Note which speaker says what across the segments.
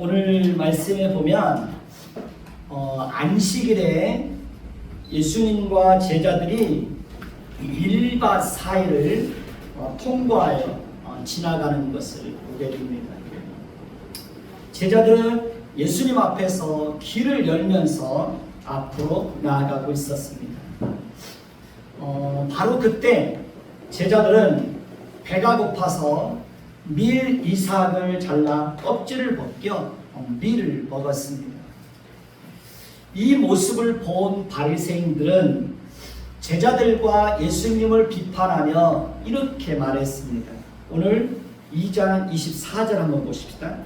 Speaker 1: 오늘 말씀에 보면 안식일에 예수님과 제자들이 1박 4일을 통과하여 지나가는 것을 보게 됩니다. 제자들은 예수님 앞에서 길을 열면서 앞으로 나아가고 있었습니다. 바로 그때 제자들은 배가 고파서 밀 이삭을 잘라 껍질을 벗겨 밀을 먹었습니다. 이 모습을 본 바리새인들은 제자들과 예수님을 비판하며 이렇게 말했습니다. 오늘 2장 24절 한번 보십시다.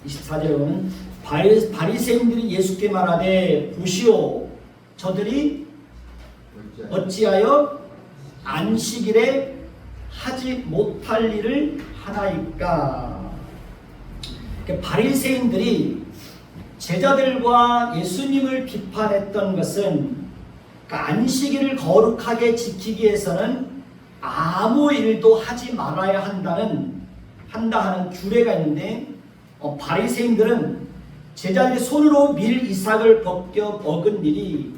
Speaker 1: 24절에 보면 바리새인들이 예수께 말하되 보시오 저들이 어찌하여 안식일에 하지 못할 일을 하나이까. 바리새인들이 제자들과 예수님을 비판했던 것은 안식일을 거룩하게 지키기 위해서는 아무 일도 하지 말아야 한다 하는 규례가 있는데 바리새인들은 제자들이 손으로 밀 이삭을 벗겨 먹은 일이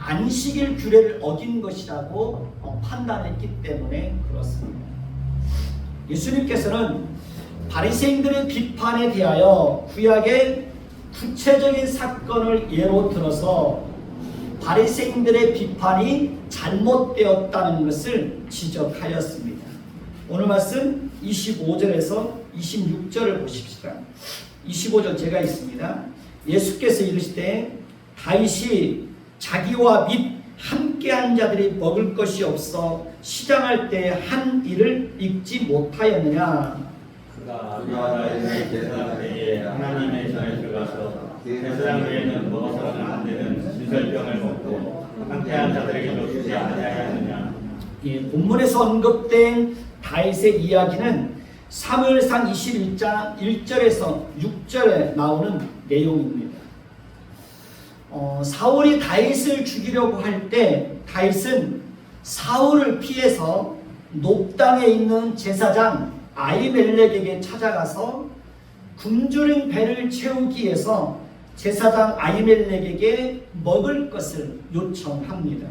Speaker 1: 안식일 규례를 어긴 것이라고 판단했기 때문에 그렇습니다. 예수님께서는 바리새인들의 비판에 대하여 구약의 구체적인 사건을 예로 들어서 바리새인들의 비판이 잘못되었다는 것을 지적하였습니다. 오늘 말씀 25절에서 26절을 보십시다. 25절 제가 읽습니다. 예수께서 이르시되 다윗이 자기와 및 함께한 자들이 먹을 것이 없어 시장할 때 한 일을 잊지 못하였느냐.
Speaker 2: 그가 나의 제사장에게 하나님의 전에 들어가서 제사장 외에는 먹어서는 안 되는 진설병을 먹고 함께한 자들에게도 주지 아니하였느냐.
Speaker 1: 본문에서 언급된 다윗의 이야기는 사무엘상 21장 1절에서 6절에 나오는 내용입니다. 사울이 다윗을 죽이려고 할 때 다윗은 사울을 피해서 높당에 있는 제사장 아히멜렉에게 찾아가서 굶주린 배를 채우기 위해서 제사장 아히멜렉에게 먹을 것을 요청합니다.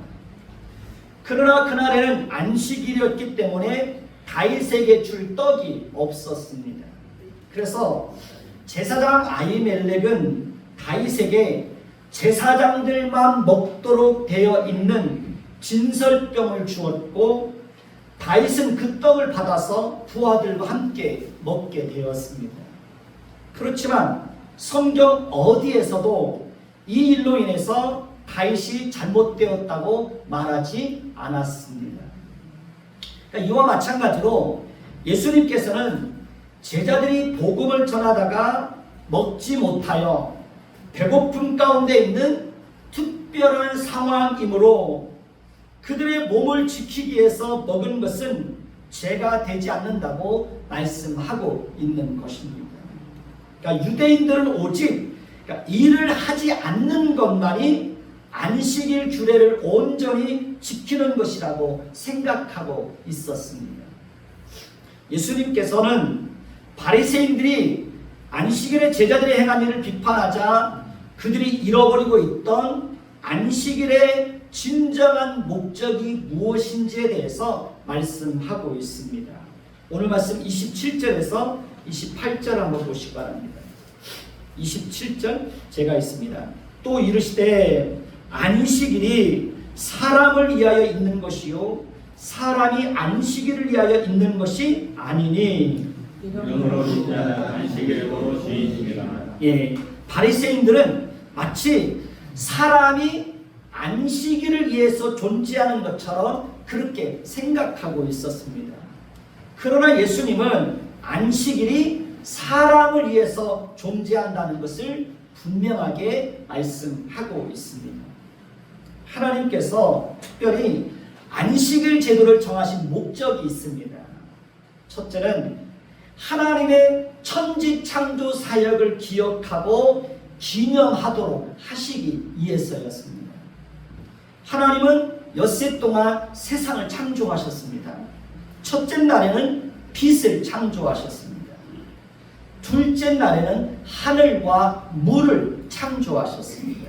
Speaker 1: 그러나 그날에는 안식일이었기 때문에 다윗에게 줄 떡이 없었습니다. 그래서 제사장 아히멜렉은 다윗에게 제사장들만 먹도록 되어 있는 진설병을 주었고 다윗은 그 떡을 받아서 부하들과 함께 먹게 되었습니다. 그렇지만 성경 어디에서도 이 일로 인해서 다윗이 잘못되었다고 말하지 않았습니다. 이와 마찬가지로 예수님께서는 제자들이 복음을 전하다가 먹지 못하여 배고픔 가운데 있는 특별한 상황이므로 그들의 몸을 지키기 위해서 먹은 것은 죄가 되지 않는다고 말씀하고 있는 것입니다. 그러니까 유대인들은 오직 일을 하지 않는 것만이 안식일 규례를 온전히 지키는 것이라고 생각하고 있었습니다. 예수님께서는 바리새인들이 안식일에 제자들이 행한 일을 비판하자 그들이 잃어버리고 있던 안식일의 진정한 목적이 무엇인지에 대해서 말씀하고 있습니다. 오늘 말씀 27절에서 28절 한번 보시기 바랍니다. 27절 제가 있습니다. 또 이르시되 안식일이 사람을 위하여 있는 것이요 사람이 안식일을 위하여 있는 것이 아니니
Speaker 2: 이러므로 진짜는 안식일로 주의심이라.
Speaker 1: 바리새인들은 마치 사람이 안식일을 위해서 존재하는 것처럼 그렇게 생각하고 있었습니다. 그러나 예수님은 안식일이 사람을 위해서 존재한다는 것을 분명하게 말씀하고 있습니다. 하나님께서 특별히 안식일 제도를 정하신 목적이 있습니다. 첫째는 하나님의 천지창조 사역을 기억하고 기념하도록 하시기 위해서였습니다. 하나님은 엿새 동안 세상을 창조하셨습니다. 첫째 날에는 빛을 창조하셨습니다. 둘째 날에는 하늘과 물을 창조하셨습니다.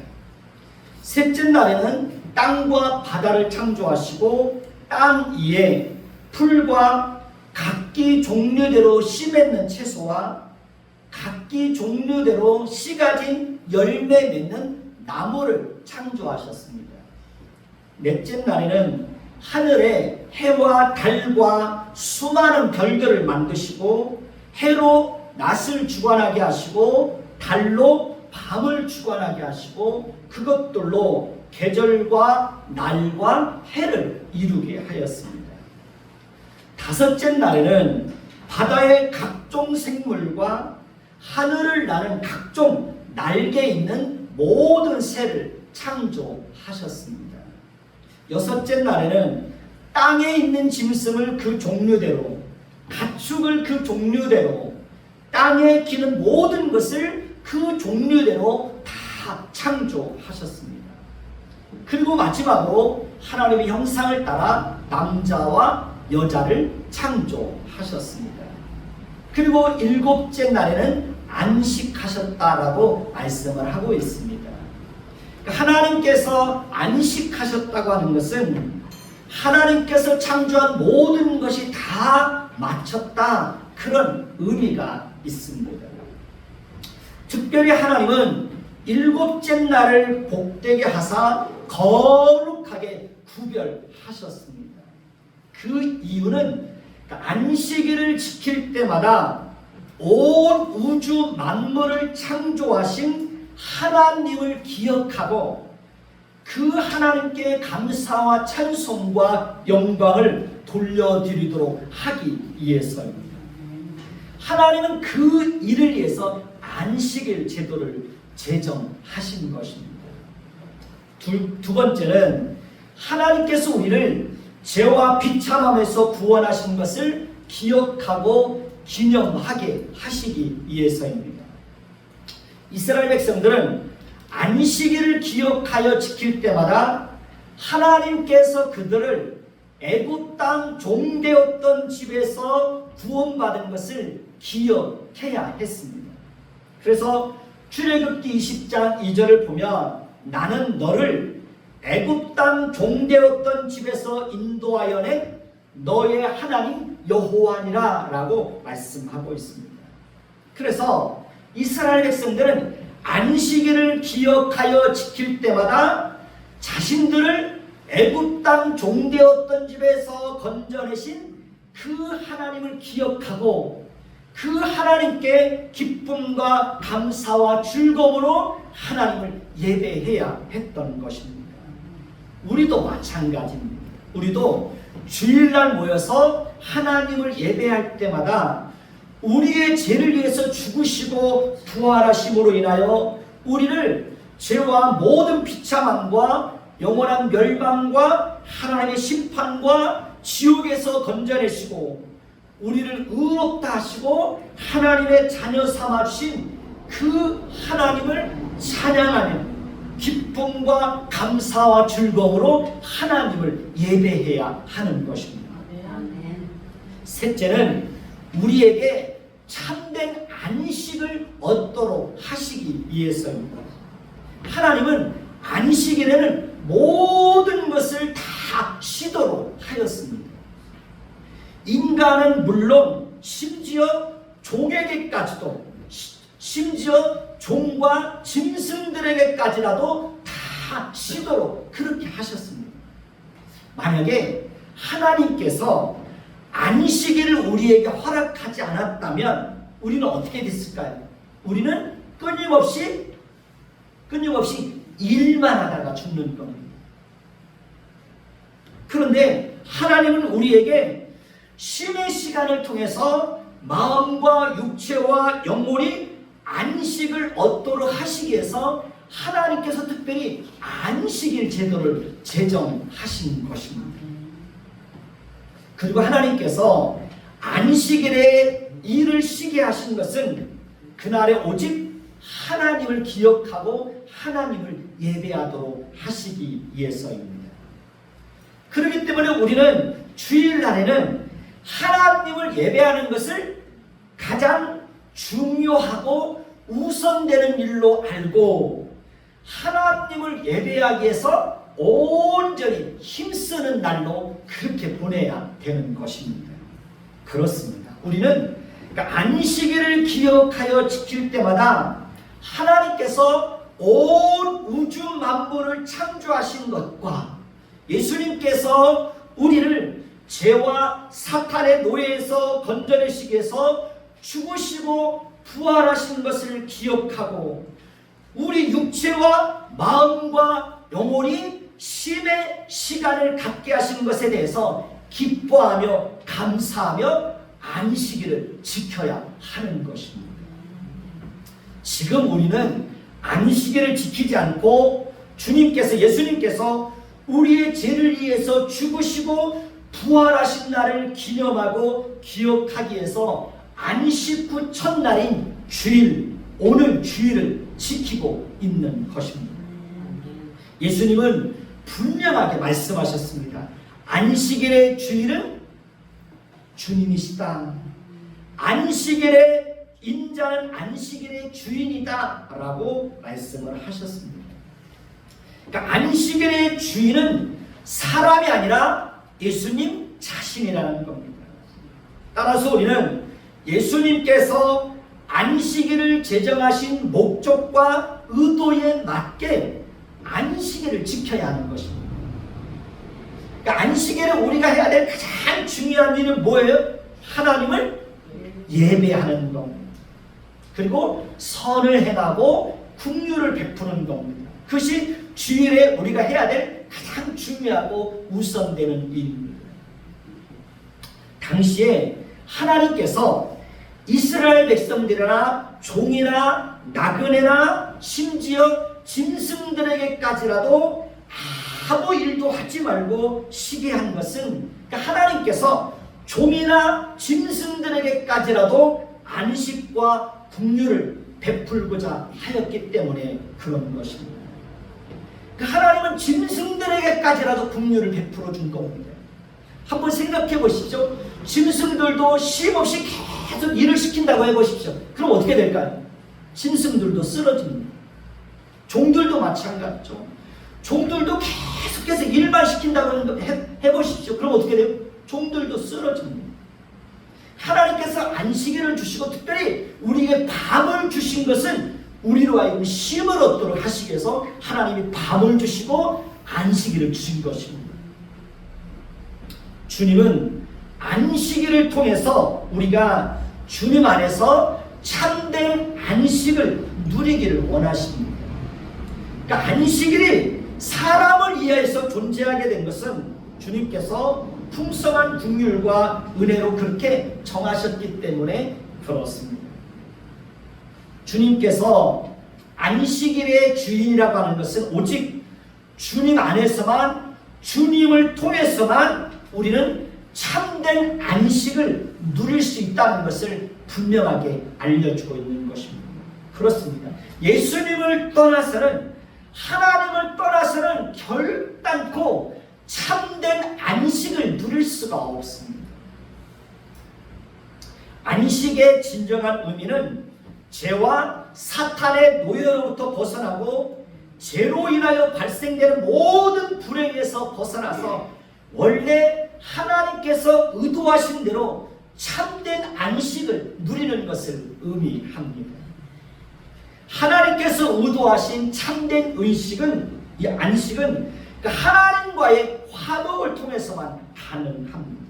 Speaker 1: 셋째 날에는 땅과 바다를 창조하시고 땅 위에 풀과 각기 종류대로 씨 맺는 채소와 각기 종류대로 씨 가진 열매 맺는 나무를 창조하셨습니다. 넷째 날에는 하늘에 해와 달과 수많은 별들을 만드시고 해로 낮을 주관하게 하시고 달로 밤을 주관하게 하시고 그것들로 계절과 날과 해를 이루게 하였습니다. 다섯째 날에는 바다의 각종 생물과 하늘을 나는 각종 날개 있는 모든 새를 창조하셨습니다. 여섯째 날에는 땅에 있는 짐승을 그 종류대로, 가축을 그 종류대로, 땅에 기는 모든 것을 그 종류대로 다 창조하셨습니다. 그리고 마지막으로 하나님의 형상을 따라 남자와 여자를 창조하셨습니다. 그리고 일곱째 날에는 안식하셨다라고 말씀을 하고 있습니다. 하나님께서 안식하셨다고 하는 것은 하나님께서 창조한 모든 것이 다 마쳤다, 그런 의미가 있습니다. 특별히 하나님은 일곱째 날을 복되게 하사 거룩하게 구별하셨습니다. 그 이유는 안식일을 지킬 때마다 온 우주 만물을 창조하신 하나님을 기억하고 그 하나님께 감사와 찬송과 영광을 돌려드리도록 하기 위해서입니다. 하나님은 그 일을 위해서 안식일 제도를 제정하신 것입니다. 두 번째는 하나님께서 우리를 죄와 비참함에서 구원하신 것을 기억하고 기념하게 하시기 위해서입니다. 이스라엘 백성들은 안식일을 기억하여 지킬 때마다 하나님께서 그들을 애굽 땅 종되었던 집에서 구원받은 것을 기억해야 했습니다. 그래서 출애굽기 20장 2절을 보면 나는 너를 애굽 땅 종되었던 집에서 인도하여 낸 너의 하나님 여호와니라 라고 말씀하고 있습니다. 그래서 이스라엘 백성들은 안식일을 기억하여 지킬 때마다 자신들을 애굽 땅 종되었던 집에서 건져내신 그 하나님을 기억하고 그 하나님께 기쁨과 감사와 즐거움으로 하나님을 예배해야 했던 것입니다. 우리도 마찬가지입니다. 우리도 주일날 모여서 하나님을 예배할 때마다 우리의 죄를 위해서 죽으시고 부활하심으로 인하여 우리를 죄와 모든 비참함과 영원한 멸망과 하나님의 심판과 지옥에서 건져내시고 우리를 의롭다 하시고 하나님의 자녀 삼아주신 그 하나님을 찬양하는 기쁨과 감사와 즐거움으로 하나님을 예배해야 하는 것입니다. 셋째는 우리에게 참된 안식을 얻도록 하시기 위해서입니다. 하나님은 안식일에는 모든 것을 다 쉬도록 하였습니다. 인간은 물론 심지어 종에게까지도, 심지어 종과 짐승들에게까지라도 다 쉬도록 그렇게 하셨습니다. 만약에 하나님께서 안식일을 우리에게 허락하지 않았다면 우리는 어떻게 됐을까요? 우리는 끊임없이 일만 하다가 죽는 겁니다. 그런데 하나님은 우리에게 쉼의 시간을 통해서 마음과 육체와 영혼이 안식을 얻도록 하시기 위해서 하나님께서 특별히 안식일 제도를 제정하신 것입니다. 그리고 하나님께서 안식일에 일을 쉬게 하신 것은 그날에 오직 하나님을 기억하고 하나님을 예배하도록 하시기 위해서입니다. 그렇기 때문에 우리는 주일날에는 하나님을 예배하는 것을 가장 중요하고 우선되는 일로 알고 하나님을 예배하기 위해서 온전히 힘쓰는 날로 그렇게 보내야 되는 것입니다. 그렇습니다. 우리는 그러니까 안식일을 기억하여 지킬 때마다 하나님께서 온 우주 만물을 창조하신 것과 예수님께서 우리를 죄와 사탄의 노예에서 건져내시기 위해서 죽으시고 부활하신 것을 기억하고 우리 육체와 마음과 영혼이 쉼의 시간을 갖게 하신 것에 대해서 기뻐하며 감사하며 안식일을 지켜야 하는 것입니다. 지금 우리는 안식일을 지키지 않고 예수님께서 우리의 죄를 위해서 죽으시고 부활하신 날을 기념하고 기억하기 위해서 안식 후 첫날인 주일, 오늘 주일을 지키고 있는 것입니다. 예수님은 분명하게 말씀하셨습니다. 안식일의 주일은 주님이시다. 안식일의 인자는 안식일의 주인이다 라고 말씀을 하셨습니다. 그러니까 안식일의 주인은 사람이 아니라 예수님 자신이라는 겁니다. 따라서 우리는 예수님께서 안식일을 제정하신 목적과 의도에 맞게 안식일을 지켜야 하는 것입니다. 그러니까 안식일에 우리가 해야 될 가장 중요한 일은 뭐예요? 하나님을 예배하는 겁니다. 그리고 선을 행하고 긍휼을 베푸는 겁니다. 그것이 주일에 우리가 해야 될 가장 중요하고 우선되는 일입니다. 당시에 하나님께서 이스라엘 백성들이나 종이나 나그네나 심지어 짐승들에게까지라도 아무 일도 하지 말고 쉬게 한 것은 하나님께서 종이나 짐승들에게까지라도 안식과 긍휼을 베풀고자 하였기 때문에 그런 것입니다. 하나님은 짐승들에게까지라도 긍휼을 베풀어 준 겁니다. 한번 생각해 보십시오. 짐승들도 쉼없이 계속 일을 시킨다고 해보십시오. 그럼 어떻게 될까요? 짐승들도 쓰러집니다. 종들도 마찬가지죠. 종들도 계속해서 일만 시킨다고 해보십시오. 그럼 어떻게 돼요? 종들도 쓰러집니다. 하나님께서 안식일을 주시고 특별히 우리에게 밤을 주신 것은 우리로 하여금 쉼을 얻도록 하시기 위해서 하나님이 밤을 주시고 안식일을 주신 것입니다. 주님은 안식일을 통해서 우리가 주님 안에서 참된 안식을 누리기를 원하십니다. 그러니까 안식일이 사람을 위하여서 존재하게 된 것은 주님께서 풍성한 긍휼과 은혜로 그렇게 정하셨기 때문에 그렇습니다. 주님께서 안식일의 주인이라고 하는 것은 오직 주님 안에서만, 주님을 통해서만 우리는 참된 안식을 누릴 수 있다는 것을 분명하게 알려주고 있는 것입니다. 그렇습니다. 예수님을 떠나서는, 하나님을 떠나서는 결단코 참된 안식을 누릴 수가 없습니다. 안식의 진정한 의미는 죄와 사탄의 노예로부터 벗어나고 죄로 인하여 발생되는 모든 불행에서 벗어나서 원래 하나님께서 의도하신 대로 참된 안식을 누리는 것을 의미합니다. 하나님께서 의도하신 참된 이 안식은 하나님과의 화목을 통해서만 가능합니다.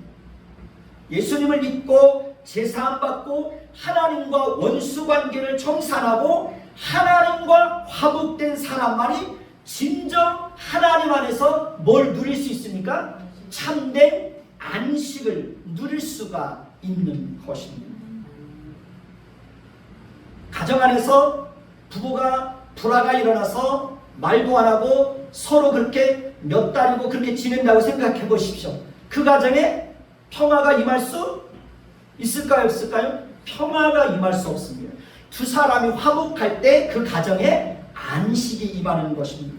Speaker 1: 예수님을 믿고 제사함 받고 하나님과 원수관계를 청산하고 하나님과 화목된 사람만이 진정 하나님 안에서 뭘 누릴 수 있습니까? 참된 안식을 누릴 수가 있는 것입니다. 가정 안에서 부부가 불화가 일어나서 말도 안 하고 서로 그렇게 몇 달이고 그렇게 지낸다고 생각해 보십시오. 그 가정에 평화가 임할 수 있을까요? 없을까요? 평화가 임할 수 없습니다. 두 사람이 화목할 때 그 가정에 안식이 임하는 것입니다.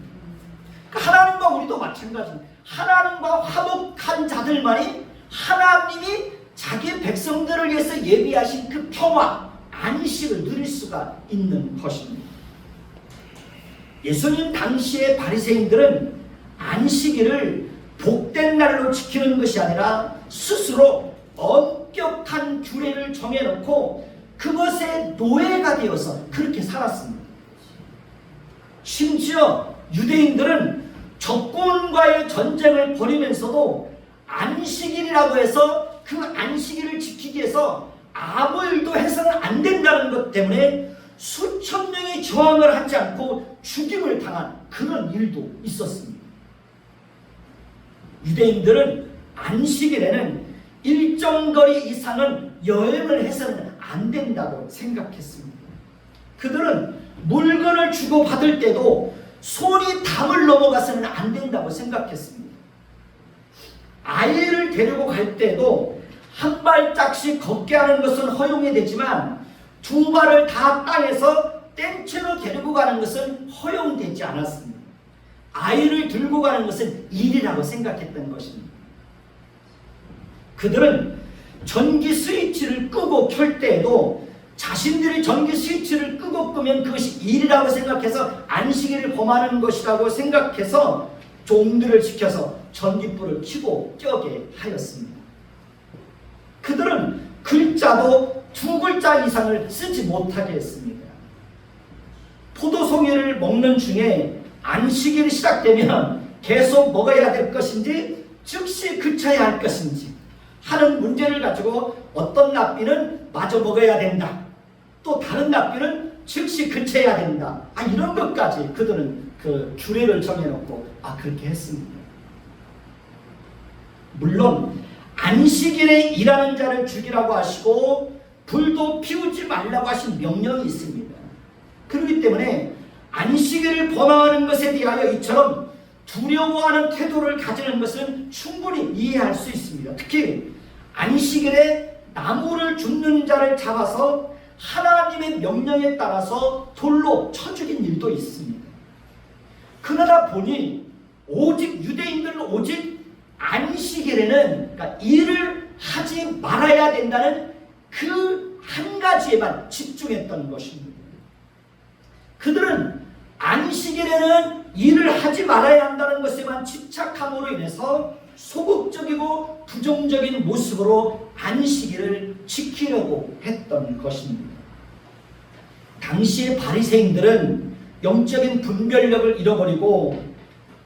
Speaker 1: 하나님과 우리도 마찬가지입니다. 하나님과 화목한 자들만이 하나님이 자기 백성들을 위해서 예비하신 그 평화, 안식을 누릴 수가 있는 것입니다. 예수님 당시의 바리새인들은 안식일을 복된 날로 지키는 것이 아니라 스스로 엄격한 규례를 정해놓고 그것의 노예가 되어서 그렇게 살았습니다. 심지어 유대인들은 적군과의 전쟁을 벌이면서도 안식일이라고 해서 그 안식일을 지키기 위해서 아무 일도 해서는 안 된다는 것 때문에 수천 명이 저항을 하지 않고 죽임을 당한 그런 일도 있었습니다. 유대인들은 안식일에는 일정 거리 이상은 여행을 해서는 안 된다고 생각했습니다. 그들은 물건을 주고받을 때도 손이 담을 넘어가서는 안 된다고 생각했습니다. 아이를 데리고 갈 때도 한 발짝씩 걷게 하는 것은 허용이 되지만 두 발을 다 땅에서 뗀 채로 데리고 가는 것은 허용되지 않았습니다. 아이를 들고 가는 것은 일이라고 생각했던 것입니다. 그들은 전기 스위치를 끄고 켤 때에도 자신들이 전기 스위치를 끄고 끄면 그것이 일이라고 생각해서 안식일을 범하는 것이라고 생각해서 종들을 지켜서 전기불을 켜고 껴게 하였습니다. 그들은 글자도 2글자 이상을 쓰지 못하게 했습니다. 포도송이를 먹는 중에 안식일이 시작되면 계속 먹어야 될 것인지 즉시 그쳐야 할 것인지 하는 문제를 가지고 어떤 납비는 마저 먹어야 된다. 또 다른 납비는 즉시 그쳐야 된다. 이런 것까지 그들은 그 규례를 정해놓고 그렇게 했습니다. 물론 안식일에 일하는 자를 죽이라고 하시고 불도 피우지 말라고 하신 명령이 있습니다. 그렇기 때문에 안식일을 범하는 것에 대하여 이처럼 두려워하는 태도를 가지는 것은 충분히 이해할 수 있습니다. 특히 안식일에 나무를 줍는 자를 잡아서 하나님의 명령에 따라서 돌로 쳐 죽인 일도 있습니다. 그러다 보니 오직 유대인들은 오직 안식일에는 그러니까 일을 하지 말아야 된다는 그 한 가지에만 집중했던 것입니다. 그들은 안식일에는 일을 하지 말아야 한다는 것에만 집착함으로 인해서 소극적이고 부정적인 모습으로 안식일을 지키려고 했던 것입니다. 당시의 바리새인들은 영적인 분별력을 잃어버리고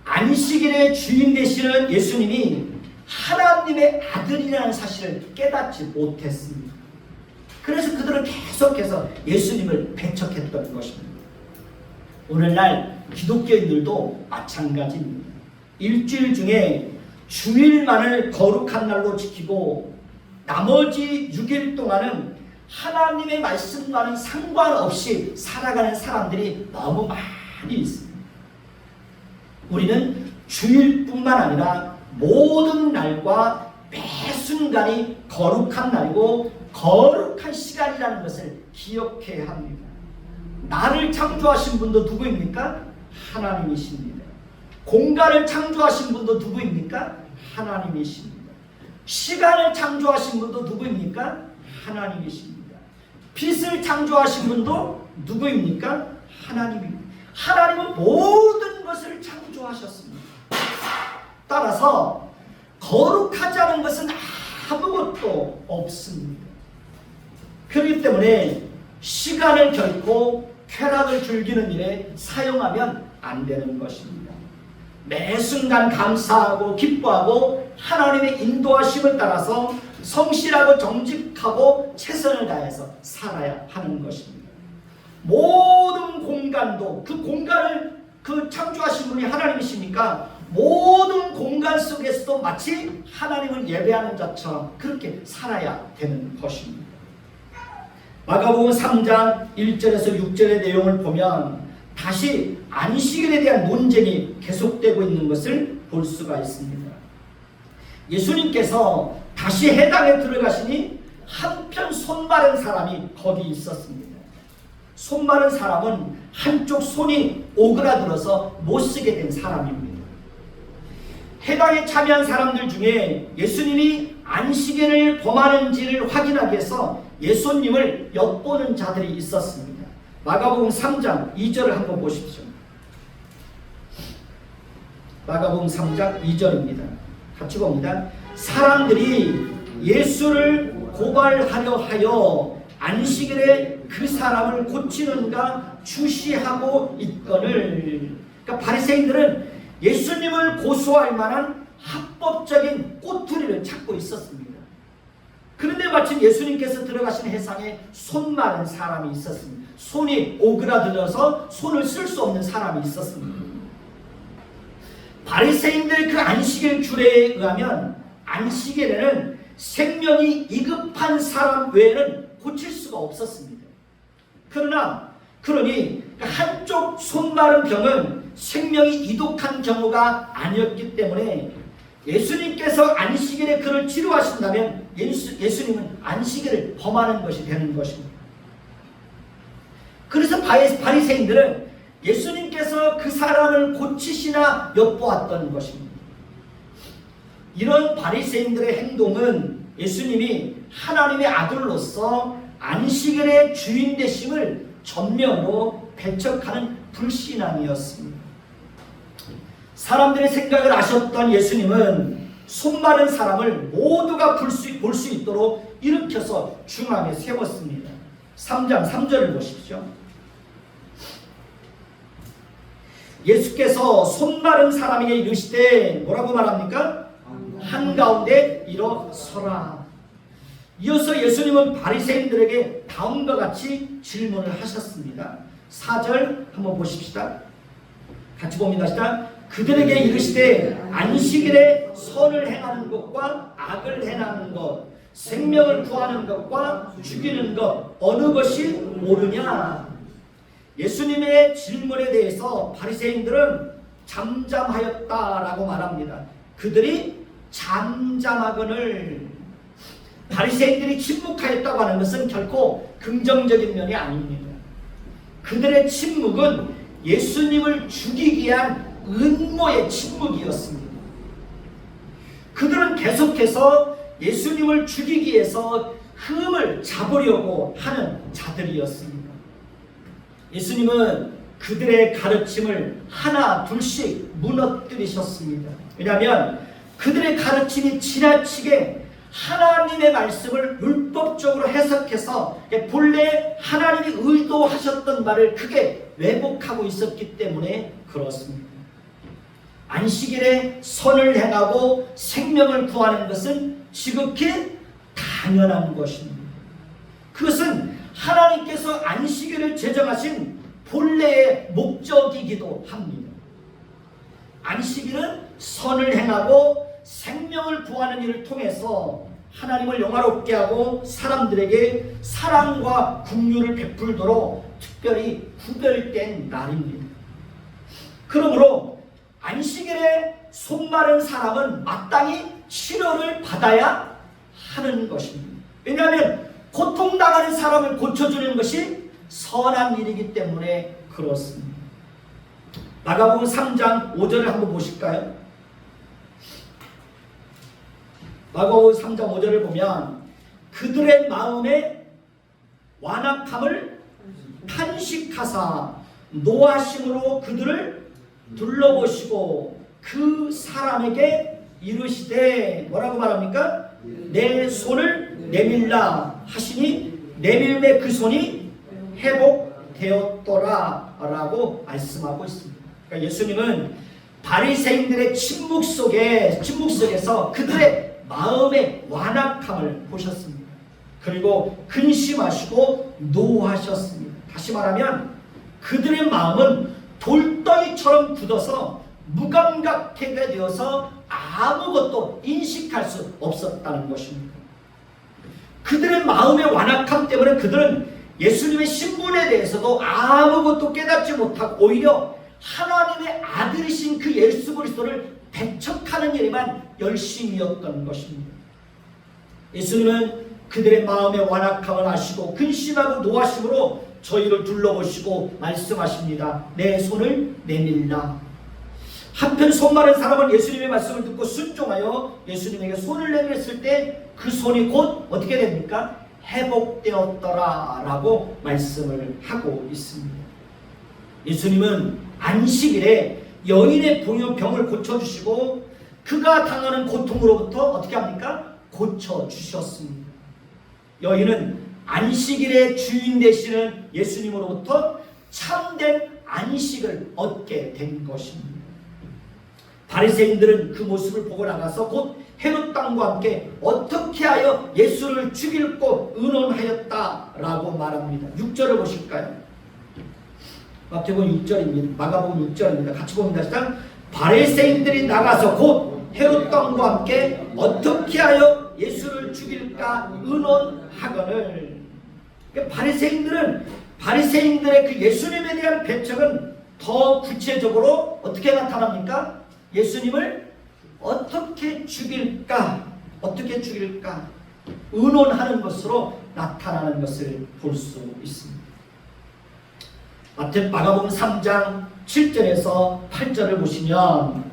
Speaker 1: 안식일의 주인 되시는 예수님이 하나님의 아들이라는 사실을 깨닫지 못했습니다. 그래서 그들은 계속해서 예수님을 배척했던 것입니다. 오늘날 기독교인들도 마찬가지입니다. 일주일 중에 주일만을 거룩한 날로 지키고 나머지 6일 동안은 하나님의 말씀과는 상관없이 살아가는 사람들이 너무 많이 있습니다. 우리는 주일뿐만 아니라 모든 날과 매 순간이 거룩한 날이고 거룩한 시간이라는 것을 기억해야 합니다. 나를 창조하신 분도 누구입니까? 하나님이십니다. 공간을 창조하신 분도 누구입니까? 하나님이십니다. 시간을 창조하신 분도 누구입니까? 하나님이십니다. 빛을 창조하신 분도 누구입니까? 하나님입니다. 하나님은 모든 것을 창조하셨습니다. 따라서 거룩하지 않은 것은 아무것도 없습니다. 그렇기 때문에 시간을 결코 쾌락을 즐기는 일에 사용하면 안 되는 것입니다. 매 순간 감사하고 기뻐하고 하나님의 인도하심을 따라서 성실하고 정직하고 최선을 다해서 살아야 하는 것입니다. 모든 공간도 그 공간을 창조하신 분이 하나님이시니까 모든 공간 속에서도 마치 하나님을 예배하는 자처럼 그렇게 살아야 되는 것입니다. 마가복음 3장 1절에서 6절의 내용을 보면 다시 안식일에 대한 논쟁이 계속되고 있는 것을 볼 수가 있습니다. 예수님께서 다시 해당에 들어가시니 한편 손 마른 사람이 거기 있었습니다. 손 마른 사람은 한쪽 손이 오그라들어서 못 쓰게 된 사람입니다. 해당에 참여한 사람들 중에 예수님이 안식일을 범하는지를 확인하기 위해서 예수님을 엿보는 자들이 있었습니다. 마가복음 3장 2절을 한번 보십시오. 마가복음 3장 2절입니다. 같이 봅니다. 사람들이 예수를 고발하려 하여 안식일에 그 사람을 고치는가 주시하고 있거늘. 그러니까 바리새인들은 예수님을 고소할 만한 합법적인 꼬투리를 찾고 있었습니다. 그런데 마침 예수님께서 들어가신 회상에 손 마른 사람이 있었습니다. 손이 오그라들어서 손을 쓸 수 없는 사람이 있었습니다. 바리새인들 그 안식일 규례에 의하면 안식일에는 생명이 이급한 사람 외에는 고칠 수가 없었습니다. 그러니 한쪽 손 마른 병은 생명이 이독한 경우가 아니었기 때문에 예수님께서 안식일에 그를 치료하신다면 예수님은 안식일을 범하는 것이 되는 것입니다. 그래서 바리새인들은 예수님께서 그 사람을 고치시나 엿보았던 것입니다. 이런 바리새인들의 행동은 예수님이 하나님의 아들로서 안식일의 주인 되심을 전면으로 배척하는 불신앙이었습니다. 사람들의 생각을 아셨던 예수님은 손 마른 사람을 모두가 볼 수 있도록 일으켜서 중앙에 세웠습니다. 3장 3절을 보십시오. 예수께서 손 마른 사람에게 이르시되 뭐라고 말합니까? 한가운데 일어서라. 이어서 예수님은 바리새인들에게 다음과 같이 질문을 하셨습니다. 4절 한번 보십시다. 같이 봅니다. 시작. 그들에게 이르시되 안식일에 선을 행하는 것과 악을 행하는 것, 생명을 구하는 것과 죽이는 것 어느 것이 옳으냐? 예수님의 질문에 대해서 바리새인들은 잠잠하였다라고 말합니다. 그들이 잠잠하거늘. 바리새인들이 침묵하였다고 하는 것은 결코 긍정적인 면이 아닙니다. 그들의 침묵은 예수님을 죽이기 위한 음모의 침묵이었습니다. 그들은 계속해서 예수님을 죽이기 위해서 흠을 잡으려고 하는 자들이었습니다. 예수님은 그들의 가르침을 하나 둘씩 무너뜨리셨습니다. 왜냐하면 그들의 가르침이 지나치게 하나님의 말씀을 율법적으로 해석해서 본래 하나님이 의도하셨던 말을 크게 왜곡하고 있었기 때문에 그렇습니다. 안식일에 선을 행하고 생명을 구하는 것은 지극히 당연한 것입니다. 그것은 하나님께서 안식일을 제정하신 본래의 목적이기도 합니다. 안식일은 선을 행하고 생명을 구하는 일을 통해서 하나님을 영화롭게 하고 사람들에게 사랑과 긍휼을 베풀도록 특별히 구별된 날입니다. 그러므로 안식일에 손 마른 사람은 마땅히 치료를 받아야 하는 것입니다. 왜냐하면 고통당하는 사람을 고쳐주는 것이 선한 일이기 때문에 그렇습니다. 마가복음 3장 5절을 한번 보실까요? 마가복음 3장 5절을 보면 그들의 마음에 완악함을 탄식하사 노하심으로 그들을 둘러보시고 그 사람에게 이르시되 뭐라고 말합니까? 내 손을 내밀라 하시니 내밀매 그 손이 회복되었더라 라고 말씀하고 있습니다. 그러니까 예수님은 바리새인들의 침묵 속에서 그들의 마음의 완악함을 보셨습니다. 그리고 근심하시고 노하셨습니다. 다시 말하면 그들의 마음은 돌덩이처럼 굳어서 무감각하게 되어서 아무것도 인식할 수 없었다는 것입니다. 그들의 마음의 완악함 때문에 그들은 예수님의 신분에 대해서도 아무것도 깨닫지 못하고 오히려 하나님의 아들이신 그 예수 그리스도를 배척하는 일에만 열심이었던 것입니다. 예수님은 그들의 마음의 완악함을 아시고 근심하고 노하심으로 저희를 둘러보시고 말씀하십니다. 내 손을 내밀라. 한편 손 마른 사람은 예수님의 말씀을 듣고 순종하여 예수님에게 손을 내밀었을 때 그 손이 곧 어떻게 됩니까? 회복되었더라라고 말씀을 하고 있습니다. 예수님은 안식일에 여인의 병을 고쳐주시고 그가 당하는 고통으로부터 어떻게 합니까? 고쳐주셨습니다. 여인은 안식일의 주인 되시는 예수님으로부터 참된 안식을 얻게 된 것입니다. 바리새인들은 그 모습을 보고 나가서 곧 헤롯 왕과 함께 어떻게 하여 예수를 죽일고 의논하였다라고 말합니다. 6절을 보실까요? 마태복음 6절입니다. 마가복음 6절입니다. 같이 봅니다. 시작. 바리새인들이 나가서 곧 헤롯 왕과 함께 어떻게 하여 예수를 죽일까 의논하거늘. 그러니까 바리새인들의 그 예수님에 대한 배척은 더 구체적으로 어떻게 나타납니까? 예수님을 어떻게 죽일까 의논하는 것으로 나타나는 것을 볼 수 있습니다. 마가복음 3장 7절에서 8절을 보시면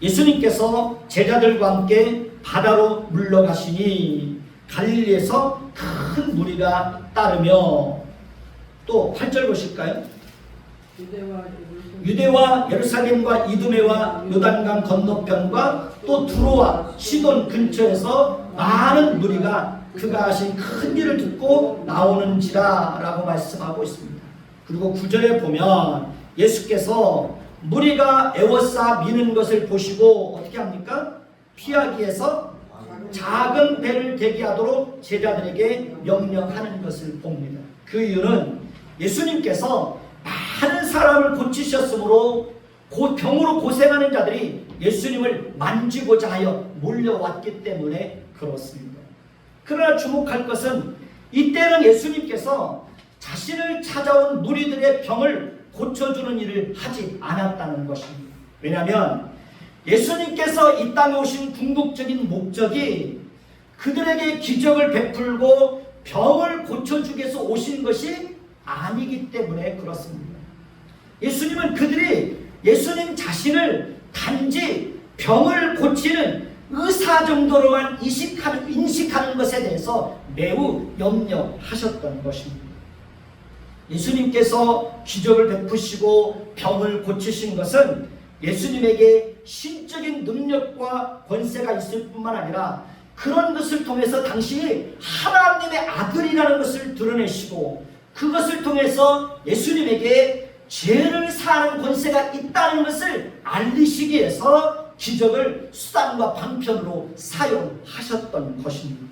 Speaker 1: 예수님께서 제자들과 함께 바다로 물러가시니 갈릴리에서 큰 무리가 따르며, 또 8절 보실까요? 유대와 예루살렘과 이두메와 요단강 건너편과 또 두로와 시돈 근처에서 많은 무리가 그가 하신 큰 일을 듣고 나오는지라 라고 말씀하고 있습니다. 그리고 9절에 보면 예수께서 무리가 에워싸 미는 것을 보시고 어떻게 합니까? 피하기 위해서 작은 배를 대기하도록 제자들에게 명령하는 것을 봅니다. 그 이유는 예수님께서 많은 사람을 고치셨으므로 병으로 고생하는 자들이 예수님을 만지고자 하여 몰려왔기 때문에 그렇습니다. 그러나 주목할 것은 이때는 예수님께서 자신을 찾아온 무리들의 병을 고쳐주는 일을 하지 않았다는 것입니다. 왜냐하면 예수님께서 이 땅에 오신 궁극적인 목적이 그들에게 기적을 베풀고 병을 고쳐주기 위해서 오신 것이 아니기 때문에 그렇습니다. 예수님은 그들이 예수님 자신을 단지 병을 고치는 의사 정도로만 인식하는 것에 대해서 매우 염려하셨던 것입니다. 예수님께서 기적을 베푸시고 병을 고치신 것은 예수님에게 신적인 능력과 권세가 있을 뿐만 아니라 그런 것을 통해서 당신이 하나님의 아들이라는 것을 드러내시고 그것을 통해서 예수님에게 죄를 사하는 권세가 있다는 것을 알리시기 위해서 기적을 수단과 방편으로 사용하셨던 것입니다.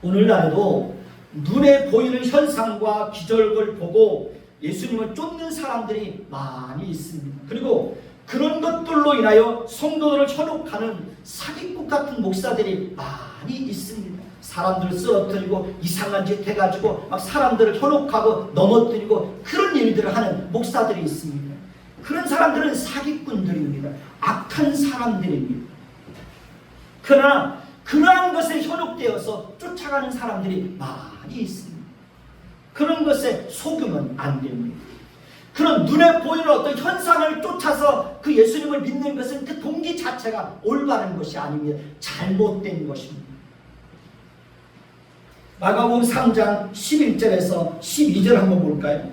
Speaker 1: 오늘날에도 눈에 보이는 현상과 기적을 보고 예수님을 쫓는 사람들이 많이 있습니다. 그리고 그런 것들로 인하여 성도들을 현혹하는 사기꾼 같은 목사들이 많이 있습니다. 사람들을 쓰러뜨리고 이상한 짓 해가지고 막 사람들을 현혹하고 넘어뜨리고 그런 일들을 하는 목사들이 있습니다. 그런 사람들은 사기꾼들입니다. 악한 사람들입니다. 그러나 그러한 것에 현혹되어서 쫓아가는 사람들이 많이 있습니다. 그런 것에 속으면 안 됩니다. 그런 눈에 보이는 어떤 현상을 쫓아서 그 예수님을 믿는 것은 그 동기 자체가 올바른 것이 아닙니다. 잘못된 것입니다. 마가복음 3장 11절에서 12절 한번 볼까요?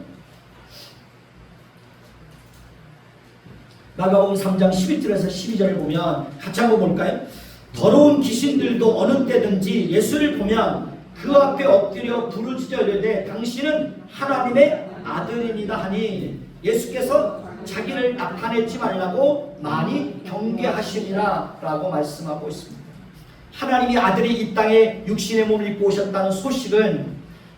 Speaker 1: 마가복음 3장 11절에서 12절을 보면 같이 한번 볼까요? 더러운 귀신들도 어느 때든지 예수를 보면 그 앞에 엎드려 부르짖어 이르되 당신은 하나님의 아들입니다 하니 예수께서 자기를 나타내지 말라고 많이 경계하시니라 라고 말씀하고 있습니다. 하나님의 아들이 이 땅에 육신의 몸을 입고 오셨다는 소식은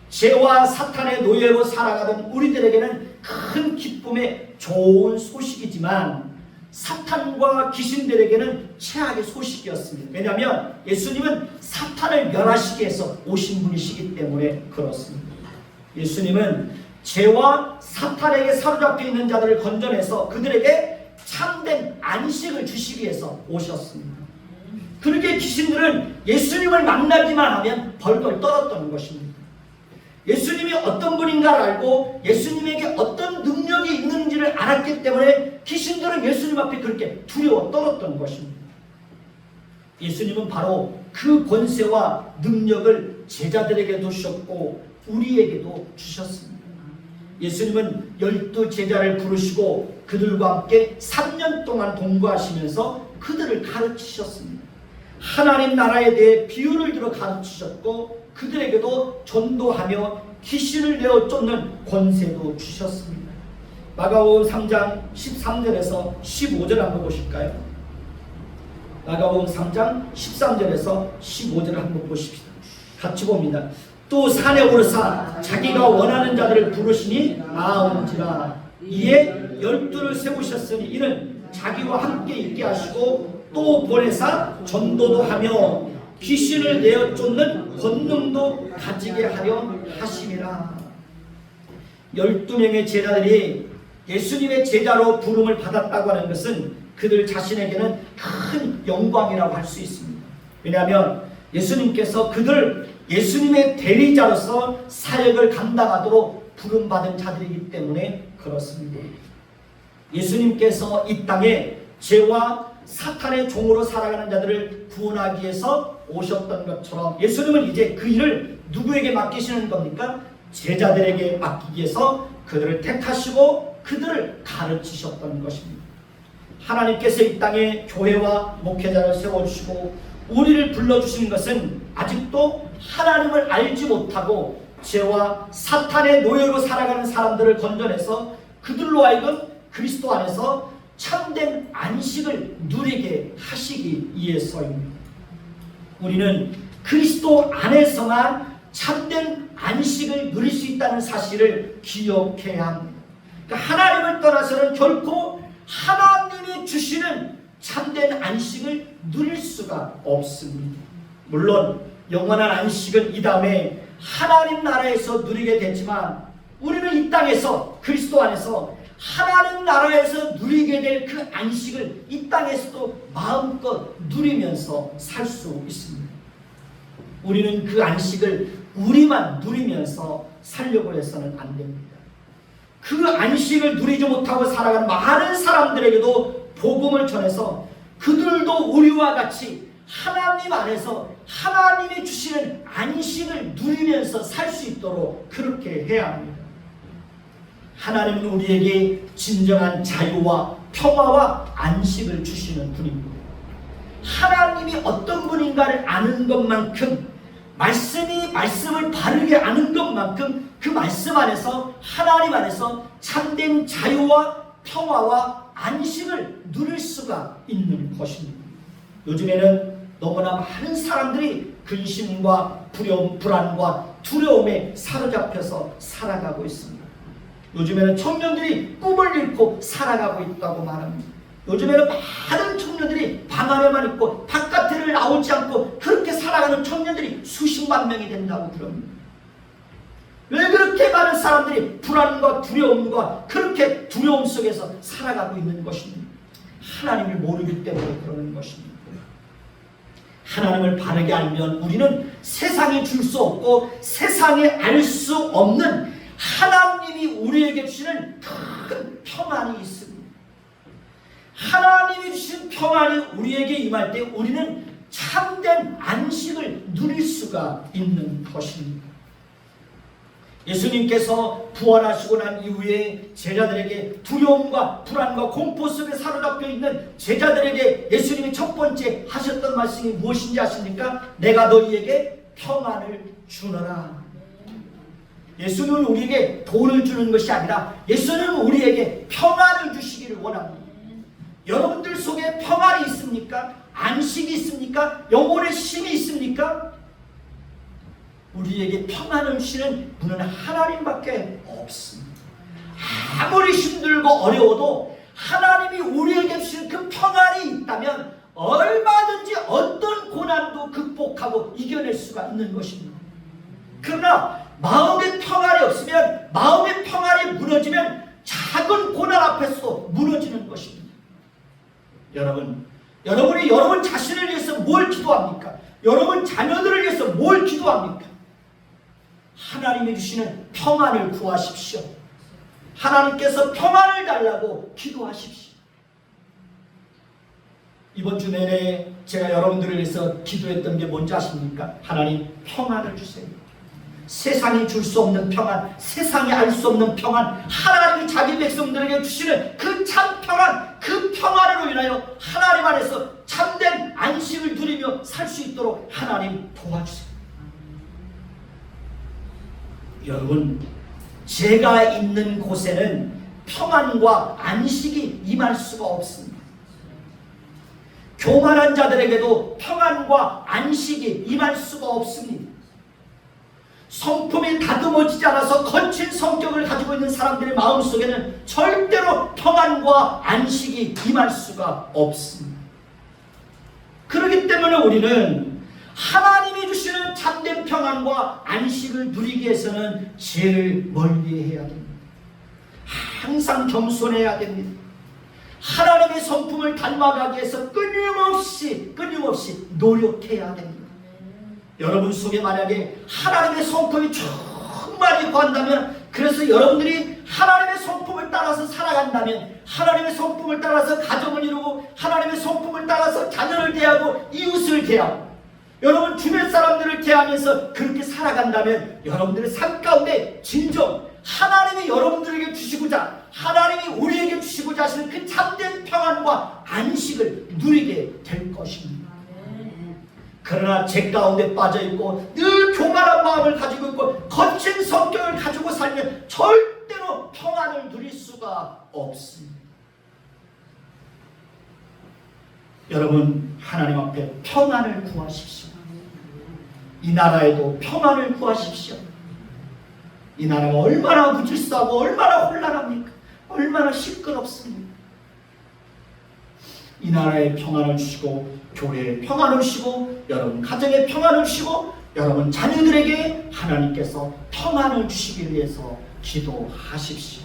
Speaker 1: 죄와 사탄의 노예로 살아가던 우리들에게는 큰 기쁨의 좋은 소식이지만 사탄과 귀신들에게는 최악의 소식이었습니다. 왜냐하면 예수님은 사탄을 멸하시기 위해서 오신 분이시기 때문에 그렇습니다. 예수님은 죄와 사탄에게 사로잡혀 있는 자들을 건져내서 그들에게 참된 안식을 주시기 위해서 오셨습니다. 그렇게 귀신들은 예수님을 만나기만 하면 벌벌 떨었던 것입니다. 예수님이 어떤 분인가를 알고 예수님에게 어떤 능력이 있는지를 알았기 때문에 귀신들은 예수님 앞에 그렇게 두려워 떨었던 것입니다. 예수님은 바로 그 권세와 능력을 제자들에게도 주셨고 우리에게도 주셨습니다. 예수님은 12 제자를 부르시고 그들과 함께 3년 동안 동거하시면서 그들을 가르치셨습니다. 하나님 나라에 대해 비유를 들어 가르치셨고 그들에게도 전도하며 귀신을 내어 쫓는 권세도 주셨습니다. 마가복음 3장 13절에서 15절 한번 보실까요? 마가복음 3장 13절에서 15절을 한번 보십시다. 같이 봅니다. 또 산에 오르사 자기가 원하는 자들을 부르시니 나아온지라. 이에 12를 세우셨으니 이는 자기와 함께 있게 하시고 또 보내사 전도도 하며 귀신을 내어 쫓는 권능도 가지게 하려 하심이라. 12명의 제자들이 예수님의 제자로 부름을 받았다고 하는 것은 그들 자신에게는 큰 영광이라고 할 수 있습니다. 왜냐하면 예수님께서 그들 예수님의 대리자로서 사역을 감당하도록 부름받은 자들이기 때문에 그렇습니다. 예수님께서 이 땅에 죄와 사탄의 종으로 살아가는 자들을 구원하기 위해서 오셨던 것처럼 예수님은 이제 그 일을 누구에게 맡기시는 겁니까? 제자들에게 맡기기 위해서 그들을 택하시고 그들을 가르치셨던 것입니다. 하나님께서 이 땅에 교회와 목회자를 세워주시고 우리를 불러주신 것은 아직도 하나님을 알지 못하고 죄와 사탄의 노예로 살아가는 사람들을 건져내서 그들로 하여금 그리스도 안에서 참된 안식을 누리게 하시기 위해서입니다. 우리는 그리스도 안에서만 참된 안식을 누릴 수 있다는 사실을 기억해야 합니다. 그러니까 하나님을 떠나서는 결코 하나님이 주시는 참된 안식을 누릴 수가 없습니다. 물론 영원한 안식은 이 다음에 하나님 나라에서 누리게 되지만 우리는 이 땅에서 그리스도 안에서 하나님 나라에서 누리게 될 그 안식을 이 땅에서도 마음껏 누리면서 살 수 있습니다. 우리는 그 안식을 우리만 누리면서 살려고 해서는 안 됩니다. 그 안식을 누리지 못하고 살아가는 많은 사람들에게도 복음을 전해서 그들도 우리와 같이 하나님 안에서 하나님이 주시는 안식을 누리면서 살 수 있도록 그렇게 해야 합니다. 하나님은 우리에게 진정한 자유와 평화와 안식을 주시는 분입니다. 하나님이 어떤 분인가를 아는 것만큼 말씀을 바르게 아는 것만큼 그 말씀 안에서 하나님 안에서 참된 자유와 평화와 안식을 누릴 수가 있는 것입니다. 요즘에는 너무나 많은 사람들이 근심과 불안과 두려움에 사로잡혀서 살아가고 있습니다. 요즘에는 청년들이 꿈을 잃고 살아가고 있다고 말합니다. 요즘에는 많은 청년들이 방 안에만 있고 바깥을 나오지 않고 그렇게 살아가는 청년들이 수십만 명이 된다고 그럽니다. 왜 그렇게 많은 사람들이 불안과 두려움과 그렇게 두려움 속에서 살아가고 있는 것입니다. 하나님을 모르기 때문에 그러는 것입니다. 하나님을 바르게 알면 우리는 세상에 줄 수 없고 세상에 알 수 없는 하나님이 우리에게 주시는 큰 평안이 있습니다. 하나님이 주신 평안이 우리에게 임할 때 우리는 참된 안식을 누릴 수가 있는 것입니다. 예수님께서 부활하시고 난 이후에 제자들에게 두려움과 불안과 공포 속에 사로잡혀 있는 제자들에게 예수님이 첫 번째 하셨던 말씀이 무엇인지 아십니까? 내가 너희에게 평안을 주노라. 예수는 우리에게 돈을 주는 것이 아니라 예수는 우리에게 평안을 주시기를 원합니다. 여러분들 속에 평안이 있습니까? 안식이 있습니까? 영혼의 쉼이 있습니까? 우리에게 평안을 주시는 분은 하나님밖에 없습니다. 아무리 힘들고 어려워도 하나님이 우리에게 주신 그 평안이 있다면 얼마든지 어떤 고난도 극복하고 이겨낼 수가 있는 것입니다. 그러나 마음의 평안이 없으면, 마음의 평안이 무너지면 작은 고난 앞에서도 무너지는 것입니다. 여러분이 여러분 자신을 위해서 뭘 기도합니까? 여러분 자녀들을 위해서 뭘 기도합니까? 하나님이 주시는 평안을 구하십시오. 하나님께서 평안을 달라고 기도하십시오. 이번 주 내내 제가 여러분들을 위해서 기도했던 게 뭔지 아십니까? 하나님 평안을 주세요. 세상이 줄 수 없는 평안, 세상이 알 수 없는 평안, 하나님이 자기 백성들에게 주시는 그 참 평안, 그 평안으로 인하여 하나님 안에서 참된 안식을 누리며 살 수 있도록 하나님 도와주세요. 여러분, 제가 있는 곳에는 평안과 안식이 임할 수가 없습니다. 교만한 자들에게도 평안과 안식이 임할 수가 없습니다. 성품이 다듬어지지 않아서 거친 성격을 가지고 있는 사람들의 마음속에는 절대로 평안과 안식이 임할 수가 없습니다. 그렇기 때문에 우리는 하나님이 주시는 참된 평안과 안식을 누리기 위해서는 죄를 멀리해야 됩니다. 항상 겸손해야 됩니다. 하나님의 성품을 닮아가기 위해서 끊임없이 노력해야 됩니다. 여러분 속에 만약에 하나님의 성품이 충만히 구한다면, 그래서 여러분들이 하나님의 성품을 따라서 살아간다면, 하나님의 성품을 따라서 가정을 이루고 하나님의 성품을 따라서 자녀를 대하고 이웃을 대하고 여러분 주변 사람들을 대하면서 그렇게 살아간다면 여러분들의 삶 가운데 진정 하나님이 여러분들에게 주시고자, 하나님이 우리에게 주시고자 하시는 그 참된 평안과 안식을 누리게 될 것입니다. 그러나 죄 가운데 빠져있고 늘 교만한 마음을 가지고 있고 거친 성격을 가지고 살면 절대로 평안을 누릴 수가 없습니다. 여러분, 하나님 앞에 평안을 구하십시오. 이 나라에도 평안을 구하십시오. 이 나라가 얼마나 무질서하고 얼마나 혼란합니까? 얼마나 시끄럽습니까? 이 나라에 평안을 주시고 교회에 평안을 주시고 여러분 가정에 평안을 주시고 여러분 자녀들에게 하나님께서 평안을 주시기 위해서 기도하십시오.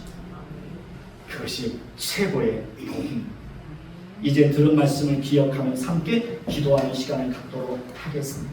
Speaker 1: 그것이 최고의 도움입니다. 이제 들은 말씀을 기억하면서 함께 기도하는 시간을 갖도록 하겠습니다.